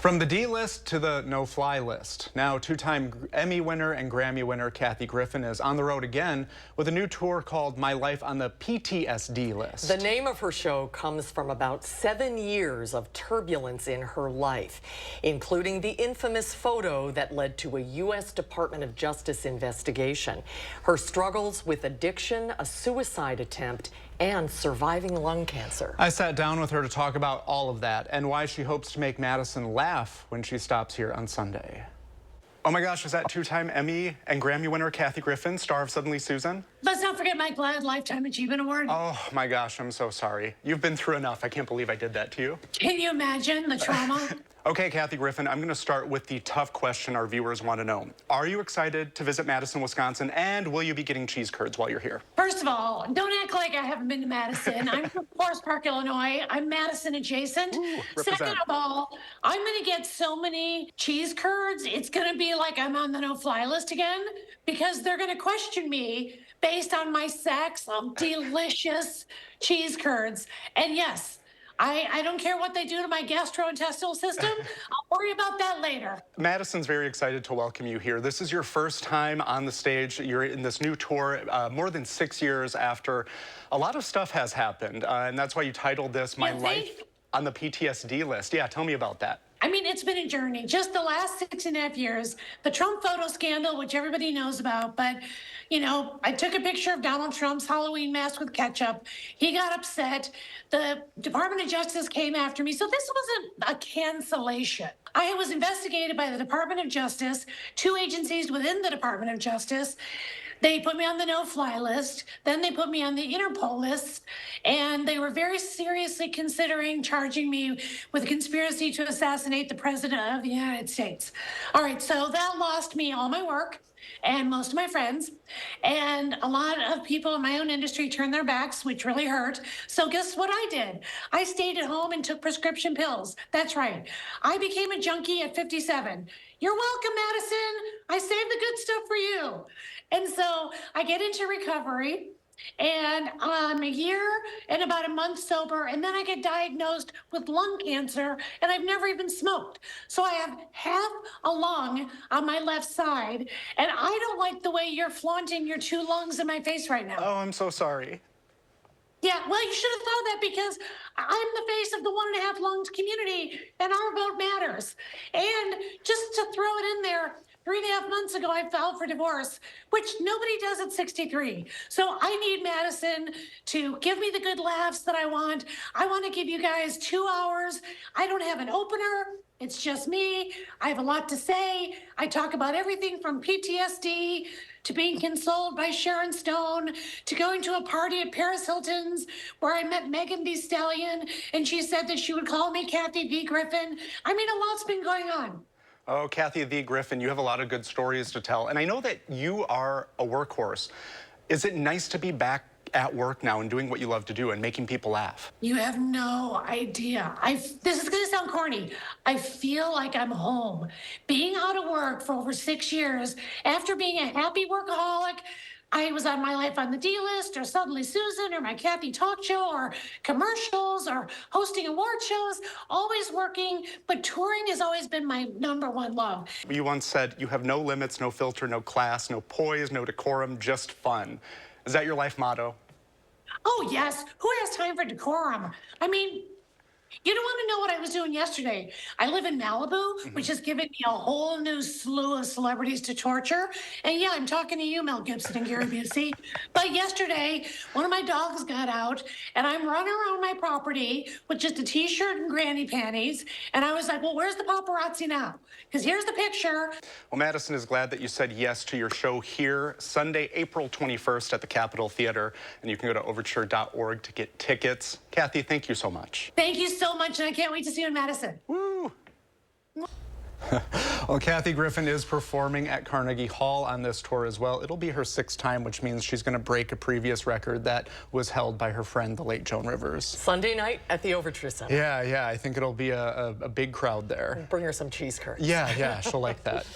From the D-list to the no-fly list. Now, two-time Emmy winner and Grammy winner Kathy Griffin is on the road again with a new tour called My Life on the PTSD list. The name of her show comes from about 7 years of turbulence in her life, including the infamous photo that led to a U.S. Department of Justice investigation, her struggles with addiction, a suicide attempt, and surviving lung cancer. I sat down with her to talk about all of that and why she hopes to make Madison laugh when she stops here on Sunday. Oh my gosh, is that two-time Emmy and Grammy winner Kathy Griffin, star of Suddenly Susan? Let's not forget my GLAAD Lifetime Achievement Award. Oh my gosh, I'm so sorry. You've been through enough. I can't believe I did that to you. Can you imagine the trauma? Okay, Kathy Griffin, I'm going to start with the tough question our viewers want to know. Are you excited to visit Madison, Wisconsin, and will you be getting cheese curds while you're here? First of all, don't act like I haven't been to Madison. I'm from Forest Park, Illinois. I'm Madison adjacent. Ooh, Second of all, I'm going to get so many cheese curds, it's going to be like I'm on the no-fly list again because they're going to question me based on my sex of delicious cheese curds. And yes, I don't care what they do to my gastrointestinal system. I'll worry about that later. Madison's very excited to welcome you here. This is your first time on the stage. You're in this new tour more than 6 years after a lot of stuff has happened. And that's why you titled this My Life on the PTSD list. Yeah, tell me about that. I mean, it's been a journey. Just the last 6.5 years, the Trump photo scandal, which everybody knows about, but, you know, I took a picture of Donald Trump's Halloween mask with ketchup. He got upset. The Department of Justice came after me. So this wasn't a cancellation. I was investigated by the Department of Justice, 2 agencies within the Department of Justice. They put me on the no-fly list, then they put me on the Interpol list, and they were very seriously considering charging me with a conspiracy to assassinate the President of the United States. All right, so that lost me all my work and most of my friends, and a lot of people in my own industry turned their backs, which really hurt. So guess what I did? I stayed at home and took prescription pills. That's right. I became a junkie at 57. You're welcome, Madison. I saved the good stuff for you. And so I get into recovery, and I'm a year and about a month sober, and then I get diagnosed with lung cancer, and I've never even smoked. So I have half a lung on my left side, and I don't like the way you're flaunting your 2 lungs in my face right now. Oh, I'm so sorry. Yeah, well, you should have thought that because I'm the face of the 1.5 lungs community, and our vote matters. And just to throw it in there, 3.5 months ago, I filed for divorce, which nobody does at 63. So I need Madison to give me the good laughs that I want. I want to give you guys 2 hours. I don't have an opener. It's just me. I have a lot to say. I talk about everything from PTSD to being consoled by Sharon Stone to going to a party at Paris Hilton's where I met Megan Thee Stallion and she said that she would call me Kathy V. Griffin. I mean, a lot's been going on. Oh, Kathy V. Griffin, you have a lot of good stories to tell. And I know that you are a workhorse. Is it nice to be back at work now and doing what you love to do and making people laugh? You have no idea. This is going to sound corny. I feel like I'm home. Being out of work for over 6 years, after being a happy workaholic, I was on My Life on the D-list or Suddenly Susan or my Kathy talk show or commercials or hosting award shows, always working, but touring has always been my #1 love. You once said you have no limits, no filter, no class, no poise, no decorum, just fun. Is that your life motto? Oh, yes. Who has time for decorum? I mean, you don't want to know what I was doing yesterday. I live in Malibu, which has given me a whole new slew of celebrities to torture. And yeah, I'm talking to you, Mel Gibson and Gary Busey. But yesterday, one of my dogs got out, and I'm running around my property with just a T-shirt and granny panties. And I was like, well, where's the paparazzi now? Because here's the picture. Well, Madison is glad that you said yes to your show here Sunday, April 21st at the Capitol Theater. And you can go to overture.org to get tickets. Kathy, thank you so much. Thank you so much, and I can't wait to see you in Madison. Woo! Well, Kathy Griffin is performing at Carnegie Hall on this tour as well. It'll be her 6th time, which means she's going to break a previous record that was held by her friend, the late Joan Rivers. Sunday night at the Overture Center. Yeah, I think it'll be a big crowd there. Bring her some cheese curds. Yeah, she'll like that.